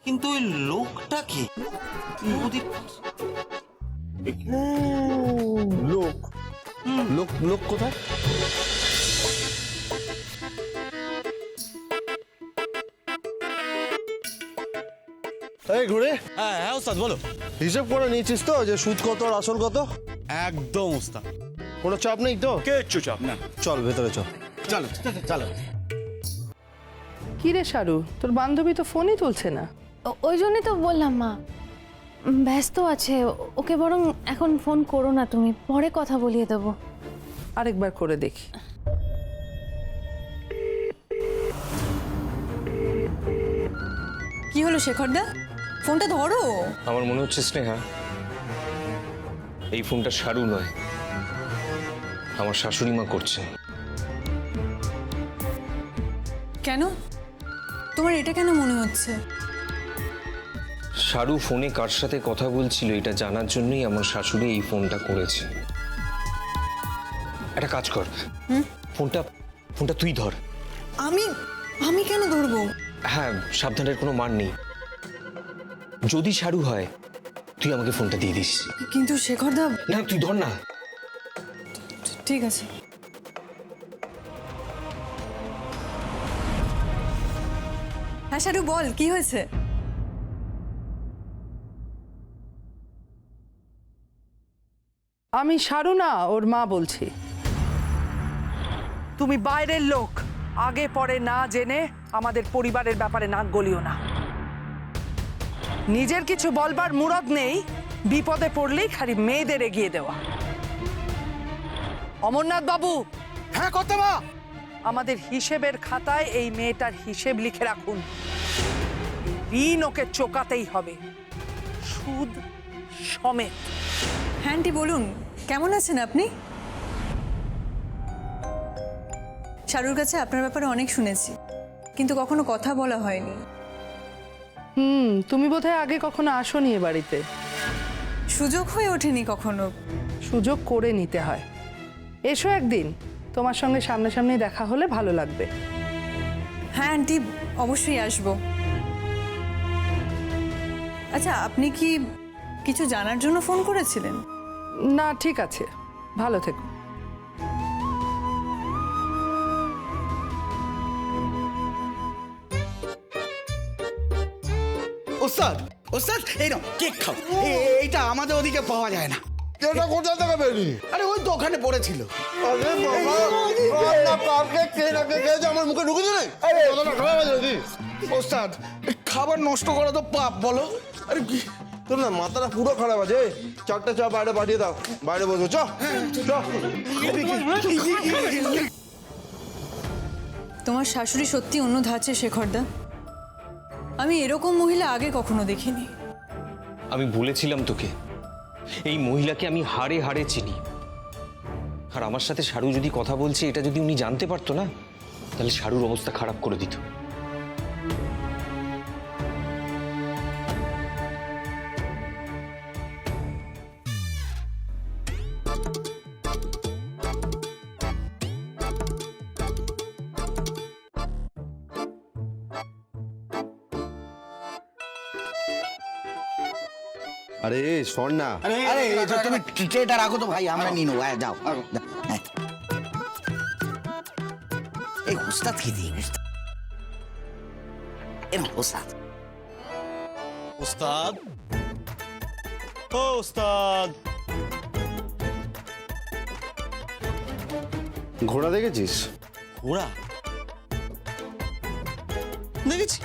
কিন্তু ওই লোকটা কি? লোক লোক লোক কোথায়? এই ঘুরে হ্যাঁ হ্যাঁ ওস্তাদ বলো। হিসেব করে নিয়েছিস তো যে সুদ কত আর আসল কত? একদম ওস্তাদ, কোনো চাপ নেই তো? কিচ্ছু চাপ না। চল ভেতরে চল। চলো চলো। কি রে শারু, তোর বান্ধবী তো ফোনই তুলছে না। ওই জন্যই তো বললাম মা, ব্যস্ত আছে। ওকে বরং এখন ফোন করো না, তুমি পরে কথা বলিয়ে দেবো। আরেকবার করে দেখি। কি হলো শেখরদা, ফোনটা ধরো। আমার মনে হচ্ছে স্নেহা, এই ফোনটা শারু নয়, আমার শাশুড়ি মা করছে। কেন? তোমার এটা কেন মনে হচ্ছে? শারু ফোনে কার সাথে কথা বলছিল এটা জানার জন্যই আমার শাশুড়ি এই ফোনটা করেছে। একটা কাজ কর, ফোনটা ফোনটা তুই ধর। আমি আমি কেন ধরবো? হ্যাঁ, সাবধানের কোনো মান নেই। যদি শারু হয় তুই আমাকে ফোনটা দিয়ে দিস। কিন্তু শেখরদা। না তুই ধর না। ঠিক আছে। হ্যাঁ শারু বল, কি হয়েছে? আমি শারু না, ওর মা বলছি। তুমি বাইরের লোক, আগে পরে না জেনে আমাদের পরিবারের ব্যাপারে নাক গলিও না। নিজের কিছু বলবার মুরদ নেই, বিপদে পড়লেই খালি মেয়েদের এগিয়ে দেওয়া। অমরনাথ বাবু। হ্যাঁ কর্তা মা। আমাদের হিসেবের খাতায় এই মেয়েটার হিসেব লিখে রাখুন। ঋণ ওকে চোকাতেই হবে, সুদ সমেত। হ্যাঁ আন্টি বলুন, কেমন আছেন আপনি? শারুর কাছে আপনার ব্যাপারে অনেক শুনেছি, কিন্তু কখনো কথা বলা হয়নি। তুমি বোধহয় আগে কখনো আসোনি এ বাড়িতে। সুযোগ হয়ে ওঠেনি কখনো। সুযোগ করে নিতে হয়। এসো একদিন, তোমার সঙ্গে সামনাসামনি দেখা হলে ভালো লাগবে। হ্যাঁ আন্টি, অবশ্যই আসবো। আচ্ছা, আপনি কি কিছু জানার জন্য ফোন করেছিলেন? না, ঠিক আছে, ভালো থেকো। ওস্তাদ ওস্তাদ এই নাও কেক খাও। এইটা আমাদের ওদিকে পাওয়া যায় না। এটা কোথা থেকে বেরি? আরে ওই তো ওখানে পড়েছিল। আরে বাবা, না কালকে কে না কে যে আমার মুখে ঢুকে দিলে? আরে কথাটা খারাপ হয়ে যাবে। ওস্তাদ খাবার নষ্ট করা তো পাপ বলো। আরে কি তোর না মাথাটা পুরো খারাপ আছে। চারটে চা বাইরে পাঠিয়ে দাও, বাইরে বসো। চ চ। তোমার শাশুড়ি সত্যি অন্য ধাঁচে শেখরদা। আমি এরকম মহিলা আগে কখনো দেখিনি। আমি বলেছিলাম তোকে, এই মহিলাকে আমি হাড়ে হাড়ে চিনি। আর আমার সাথে শারু যদি কথা বলছে এটা যদি উনি জানতে পারতো না, তাহলে শারুর অবস্থা খারাপ করে দিত। আরে শোন না, আরে তুমি ট্রেটা রাখো তো ভাই, আমরা নিয়ে নেবো। যাও হ্যাঁ। এই উস্তাদ কি দিয়ে উস্তাদ ওস্তাদ ও ওস্তাদ। ঘোড়া দেখেছিস? ঘোড়া দেখেছি।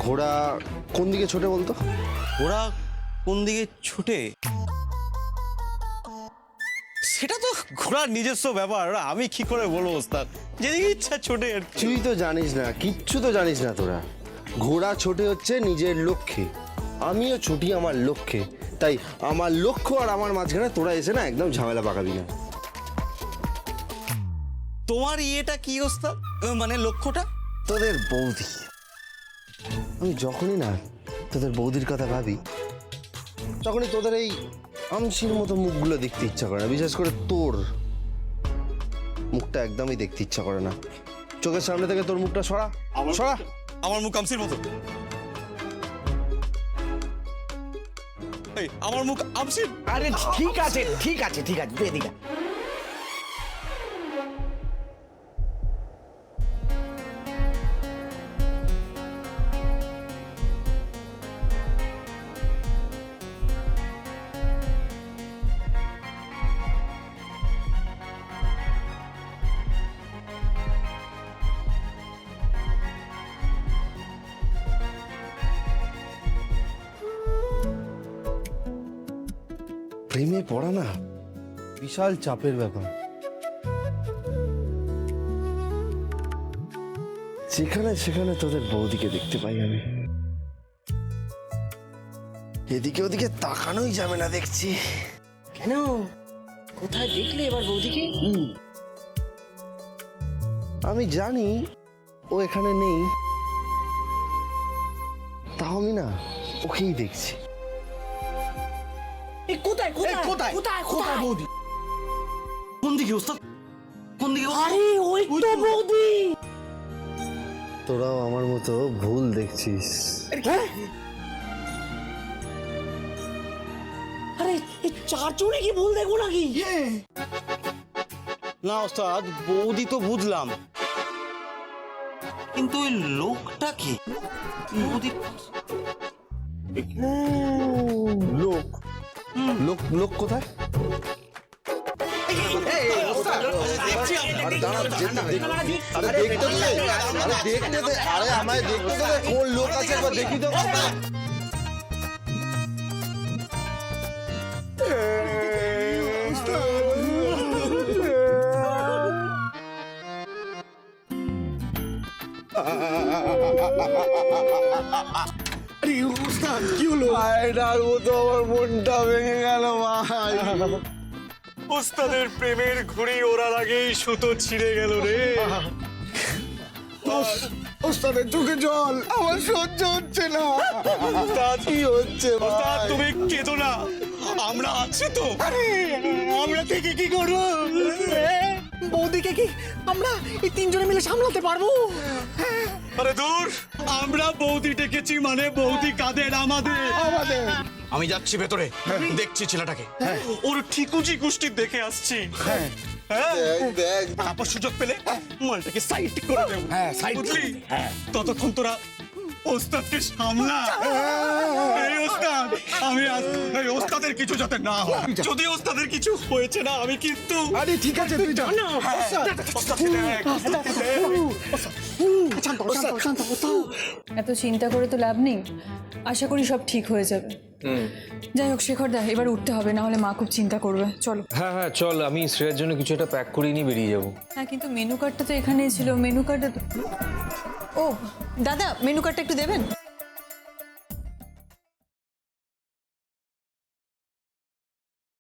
ঘোড়া কোন দিকে ছোটে বলতো? ঘোড়া কোন দিকে ছুটে সেটা তো ঘোড়ার নিজস্ব ব্যাপার, আমি কি করে বলবো ওস্তাদ, যেদিকে ইচ্ছা ছোটে আর কি। তুই তো জানিস না, কিচ্ছু তো জানিস না তোরা। ঘোড়া ছোটে হচ্ছে নিজের লক্ষ্যে, আমিও ছুটি আমার লক্ষ্যে। তাই আমার লক্ষ্য আর আমার মাঝখানে তোরা এসে না একদম ঝামেলা পাকাবি না। তোমার ইয়েটা কি ওস্তাদ, মানে লক্ষ্যটা? তোদের বৌদি। আমি যখনই না তোদের বৌদির কথা ভাবি, তখনই তোদের এই আমসির মতো মুখগুলো দেখতে ইচ্ছা করে না। বিশেষ করে তোর মুখটা একদমই দেখতে ইচ্ছা করে না। চোখের সামনে থেকে তোর মুখটা সরা সরা। আমার মুখ আমসির মতো? এই, আমার মুখ আমসিন। আরে ঠিক আছে ঠিক আছে ঠিক আছে, তুই এদিকে আয়। প্রেমে পড়া না বিশাল চাপের ব্যাপার। যেখানে সেখানে তোদের বৌদিকে দেখতে পাই আমি, এদিকে ওদিকে তাকানোই যাবে না দেখছি। কেন, কোথায় দেখলে এবার বৌদিকে? আমি জানি ও এখানে নেই, তাও আমি না ওকেই দেখছি। কোথায় কোথায় কোথায় কোথায় কোথায় বৌদি? কোন দিকে ওস্তাদ, কোন দিকে? আরে ওই তো বৌদি। তোরাও আমার মতো ভুল দেখছিস। আরে এই চারজনে কি ভুল দেখবো নাকি? না ওস্তাদ, বৌদি তো বুঝলাম, কিন্তু ওই লোকটা কি? বৌদি লোক লোক লোক কোথায়? আরে দাঁড়া, আরে দেখতে দে, আরে দেখতে দে, আরে আমায় দেখতে দে, কোন লোক আছে একবার দেখি তো। আরে ওস্তাদ কি হলো? এটার মতো আমার মনটা ভেঙে গেল ভাই। ওস্তাদের প্রেমের ঘুড়ি ওড়ার আগেই সুতো ছিঁড়ে গেল রে। ওস্তাদের চোখে জল, আমার সহ্য হচ্ছে না। ওস্তাদ কি হচ্ছে ওস্তাদ, ভাই? তুমি কেঁদো না, আমরা আছি তো। আমরা থেকে কি করবো? বৌদিকে কি আমরা এই তিনজনে মিলে সামলাতে পারবো? আরে দূর, আমরা বৌদি ডেকেছি মানে বৌদি কাদের? আমাদের। আমি যাচ্ছি ভেতরে, দেখছি ছেলেটাকে, ওর ঠিকুজি গোষ্ঠী দেখে আসছি। হ্যাঁ, দেখ তারপর সুযোগ পেলে মালটাকে সাইড করে দেবো। হ্যাঁ, side বুঝলি? ততক্ষণ তোরা ওস্তাদকে সামলা। এই ওস্তাদ, আমি এই ওস্তাদের কিছু যাতে না হয়। যদি ওস্তাদের কিছু হয়েছে না, আমি কিন্তু আরে ঠিক আছে তুই যা। ওস্তাদকে দেখ, ওস্তাদকে দেখ। এত চিন্তা করে তো লাভ নেই, আশা করি সব ঠিক হয়ে যাবে। যাই হোক শেখরদা, এবার উঠতে হবে, না হলে মা খুব চিন্তা করবে। চলো। হ্যাঁ হ্যাঁ চল, আমি শ্রেয়ার জন্য কিছু একটা প্যাক করে নিয়ে বেরিয়ে যাবো। হ্যাঁ, কিন্তু মেনু কার্ডটা তো এখানেই ছিল। মেনু কার্ডটা ও দাদা, মেনু কার্ডটা একটু দেবেন?